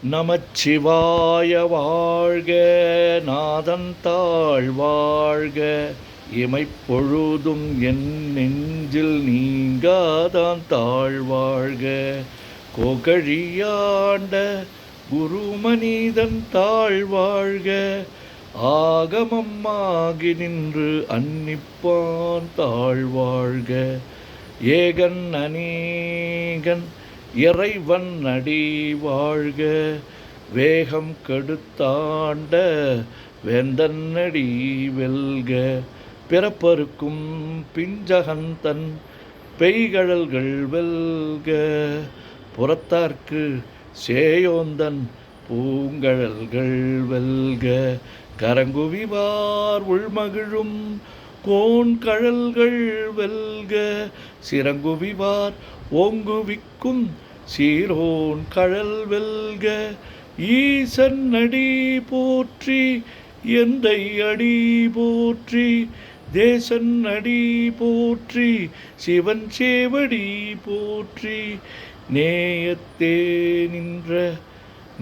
நமச்சிவாய வாழ்க, நாதந்தாள் வாழ்க, இமைப்பொழுதும் என் நெஞ்சில் நீங்காதான் தாழ்வாழ்க. கோகழியாண்ட குருமனிதன் தாழ்வாழ்க, ஆகமம்மாகி நின்று அன்னிப்பான் தாழ்வாழ்க. ஏகன் அநேகன் இறைவன் அடி வாழ்க, வேகம் கெடுத்தாண்ட வேந்தன்னடி வெல்க. பிறப்பருக்கும் பிஞ்சகந்தன் பெய்கழல்கள் வெல்க, புறத்தார்க்கு சேயோந்தன் பூங்கழல்கள் வெல்க. கரங்குவிவார் உள்மகிழும் கோன்கழல்கள் வெல்க, சிறங்குவிவார் ஓங்குவிக்கும் சீரோன் கழல் வெல்க. ஈசன் அடி போற்றி, எந்தை அடி போற்றி, தேசன் அடி போற்றி, சிவன் சேவடி போற்றி. நேயத்தே நின்ற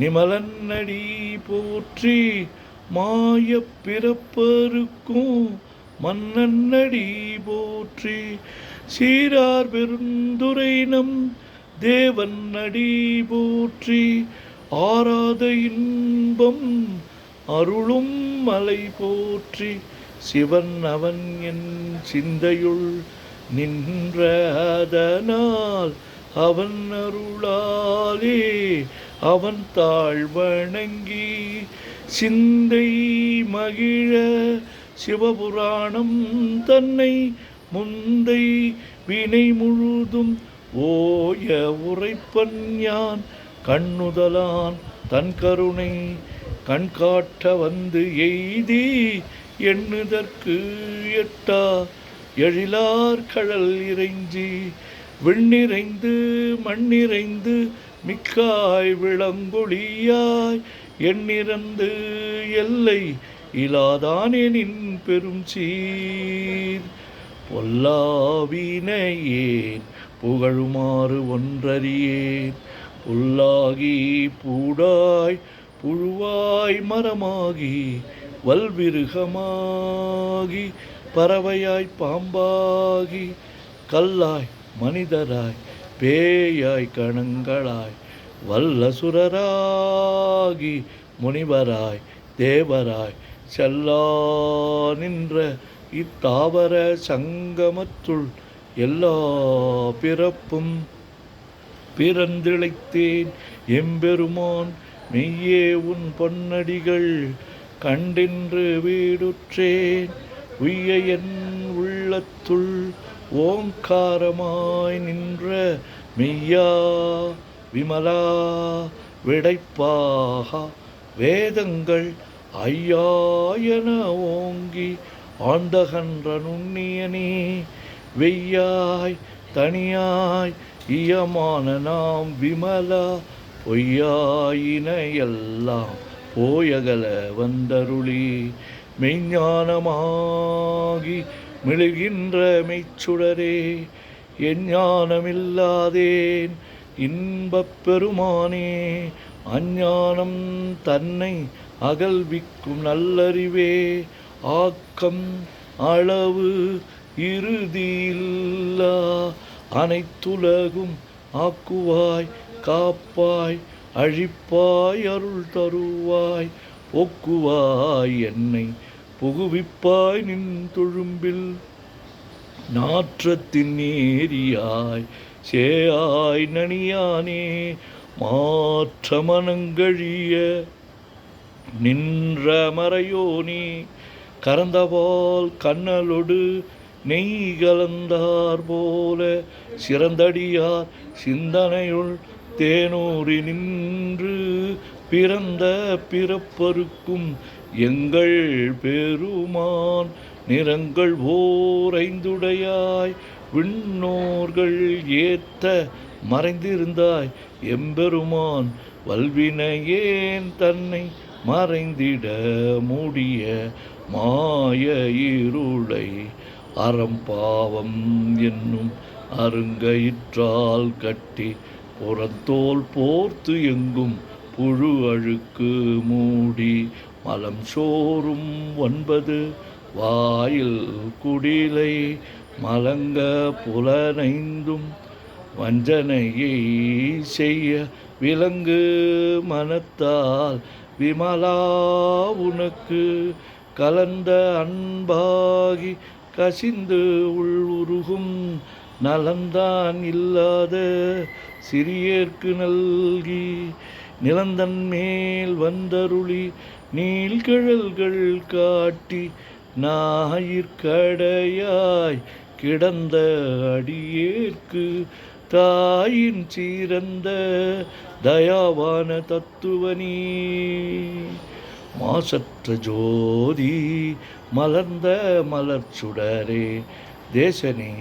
நிமலன் அடி போற்றி, மாயப் பிறப்பருக்கும் மன்னன் அடி போற்றி. சீரார் பெருந்துரை நம் தேவன் அடி போற்றி, ஆராத இன்பம் அருளும் மலை போற்றி. சிவன் அவன் என் சிந்தையுள் நின்ற அதனால், அவன் அருளாலே அவன் தாழ்வணங்கி சிந்தை மகிழ சிவபுராணம் தன்னை முந்தை வினை முழுதும் ஓய உரைப்பன் யான். கண்ணுதலான் தன் கருணை கண்காட்ட வந்து எய்தி, எண்ணுதற்கு எட்டா எழிலார் கழல் இறைஞ்சி, விண்ணிறைந்து மண்ணிறைந்து மிக்காய் விளங்கொழியாய், எண்ணிறந்து எல்லை இலாதானேனின் பெரும் சீர். பொல்லாவினையேன் புகழுமாறு ஒன்றறியேன், புல்லாகி பூடாய் புழுவாய் மரமாகி வல்விருகமாகி பறவையாய் பாம்பாகி, கல்லாய் மனிதராய் பேயாய் கணங்களாய் வல்லசுரராகி முனிவராய் தேவராய் செல்லா நின்ற இத்தாவர சங்கமத்துள் எல்லா பிறப்பும் பிறந்திழைத்தேன் எம்பெருமான். மெய்யே உன் பொன்னடிகள் கண்டென்று வீடுற்றேன், உய்ய என் உள்ளத்துள் ஓங்காரமாய் நின்ற மெய்யா விமலா விடைப்பாக. வேதங்கள் ஐயாயன ஓங்கி ஆண்டகன்ற நுண்ணியனே, வெய்யாய் தனியாய் இயமான நாம் விமலா, பொய்யாயின எல்லாம் போயகல வந்தருளி. மெய்ஞானமாகி மிழுகின்ற மெய்ச்சுடரே, எஞ்ஞானமில்லாதேன் இன்பப் பெருமானே. அஞ்ஞானம் தன்னை அகல்விக்கும் நல்லறிவே, ஆக்கம் அளவு இறுதியில்லா அனைத்துலகும் ஆக்குவாய் காப்பாய் அழிப்பாய் அருள் தருவாய். போக்குவாய் என்னை புகுவிப்பாய் நின் தொழும்பில், நாற்றத்தின் நேரியாய் சேயாய் நனியானே. மாற்ற மனங்கழிய நின்ற மறையோனே, கறந்தவால் கண்ணலொடு நெய் கலந்தார் போல, சிறந்தடியார் சிந்தனையுள் தேனூறி நின்று பிறந்த பிறப்பருக்கும் எங்கள் பெருமான். நிறங்கள் ஓரைந்துடையாய் விண்ணோர்கள் ஏத்த மறைந்திருந்தாய் எம்பெருமான். வல்வினையேன் தன்னை மறைந்திட மூடிய மாய இருளை, அறம்பாவம் என்னும் அருங்கயிற்றால் கட்டி புறத்தோல் போர்த்து எங்கும் புழு அழுக்கு மூடி மலம் சோறும் 9 வாயில் குடிலை மலங்க புலனைந்தும் வஞ்சனையை செய்ய விலங்கு மனத்தால் விமலா உனக்கு கலந்த அன்பாகி கசிந்து உள்உருகும் நலந்தான் இல்லாத சிறியேற்கு நல்கி நிலந்தன் மேல் வந்தருளி நீள்கிழல்கள் காட்டி ஞாயிற்கடையாய் கிடந்த அடியேற்கு தாயின் சீரந்த தயாவான தத்துவனி மாசற்ற ஜோதி மலர்ந்த மலர்ச்சுடரே தேசனே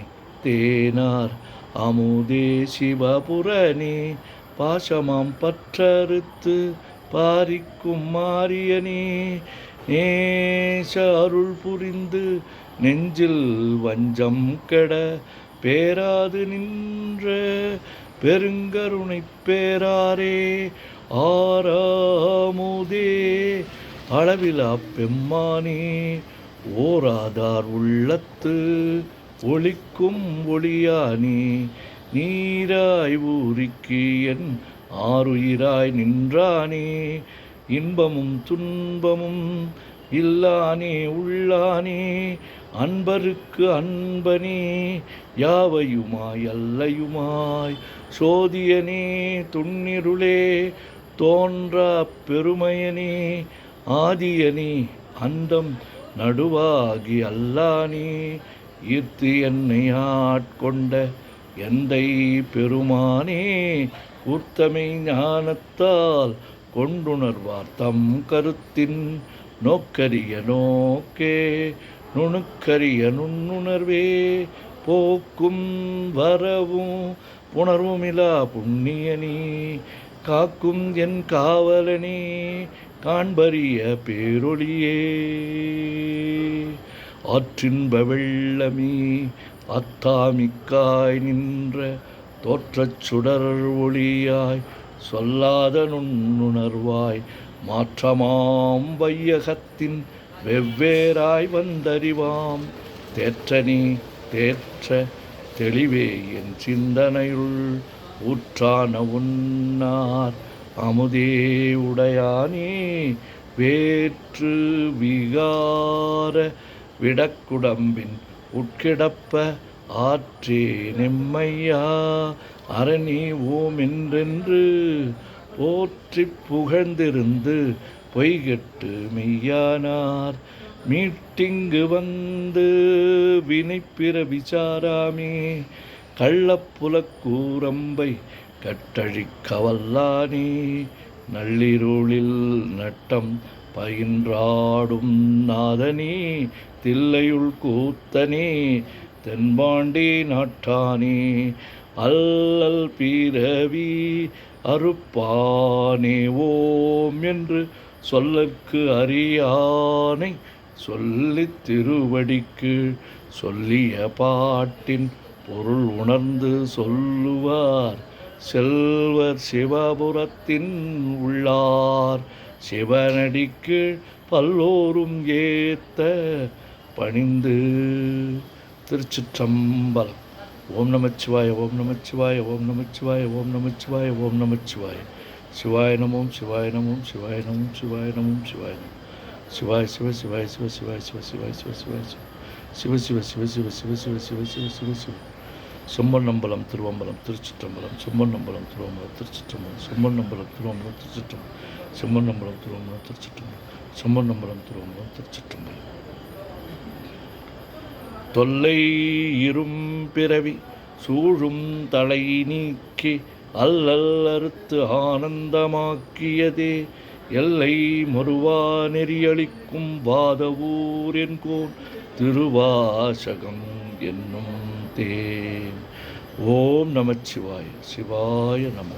தேனார் அமுதே சிவபுரனே பாசமாம் பற்றறுத்து பாரிக்கும் மாரியனே நேச அருள் புரிந்து நெஞ்சில் வஞ்சம் கெட பேராது நின்ற பெருங்கருணை பேராரே ஆறாமுதே அளவிலா பெம்மானே ஓராதார் உள்ளத்து ஒளிக்கும் ஒளியானே நீராய் ஊரிக்கு என் ஆருயிராய் நின்றானே இன்பமும் துன்பமும் இல்லானே உள்ளானே அன்பருக்கு அன்பனே யாவையுமாய் அல்லையுமாய் சோதியனே துன்னிருளே தோன்றா பெருமையனே ஆதியனே அந்தம் நடுவாகி அல்லானே ஈர்த்து என்னை ஆட்கொண்ட எந்தை பெருமானே கூர்த்தமை ஞானத்தால் கொண்டுணர்வார் தம் கருத்தின் நோக்கரிய நோக்கே நுணுக்கரிய நுண்ணுணர்வே போக்கும் வரவும் புணர்வுமிலா புண்ணியனே காக்கும் என் காவலனே காண்பரிய பேரொளியே ஆற்றின்ப வெள்ளமே அத்தாமிக்காய் நின்ற தோற்றச் சுடர் ஒளியாய் சொல்லாத நுண்ணுணர்வாய் மாற்றமாம் வையகத்தின் வெவ்வேறாய் வந்தறிவாம் தேற்றனே தேற்ற தெளிவே என் சிந்தனையுள் ஊற்றான உன்னார் அமுதே உடையானே வேற்று விகார விடக்குடம்பின் உட்கிடப்ப ஆற்றே நெம்மையா அரணி ஓம் என்றென்று போற்றி புகழ்ந்திருந்து பொய்கெட்டு மெய்யானார் மீட்டிங்கு வந்து வினைப்பிற விசாராமே கள்ளப்புலக்கூரம்பை கட்டழிக்க வல்லானே நள்ளிருளில் நட்டம் பயின்றாடும் நாதனே தில்லையுள் கூத்தனே தென்பாண்டி நாட்டானே அல்லல் பிறவி அறுப்பானே ஓம் என்று சொல்லற்கு அறியானை சொல்லித் திருவடிக்கு சொல்லிய பாட்டின் பொருள் உணர்ந்து சொல்லுவார் செல்வர் சிவபுரத்தின் உள்ளார் சிவனடிக்கு பல்லோரும் ஏத்த பணிந்து. திருச்சிற்றம்பலம். ஓம் நமச்சிவாய ஓம் நமச்சிவாய ஓம் நமச்சிவாய ஓம் நமச்சிவாய ஓம் நமச்சிவாய. சிவாய நமோம் சிவாய நமோம் சிவாய நமோம் சிவாய நமோம் சிவாய நமோம். சிவாய சிவ சிவாய சிவ சிவாய சிவ சிவாய சிவ சிவாய சிவ சிவ சிவ சிவ சிவ சிவ சிவ சிவ சிவ சிவ சிவ. செம்மண்ணம்பலம் திருவம்பலம் திருச்சிற்றம்பலம். செம்மண்ணம்பலம் திருவம்பலம் திருச்சிற்றம்பலம். செம்மண்ணம்பலம் திருவம்பலம் திருச்சிற்றம்பலம். செம்மண்ணம்பலம் திருவம்பலம் திருச்சிற்றம்பலம். செம்மண்ணம்பலம் திருவம்பலம் திருச்சிற்றம்பலம். தொல்லை இரும் பிறவி சூழும் தலை நீக்கி அல்லல் அறுத்து ஆனந்தமாக்கியதே எல்லை மறுவா நெறியளிக்கும் வாதவூர் என்கோன் திருவாசகம் என்னும் தேன். ஓம் நமச்சிவாய. சிவாய நம.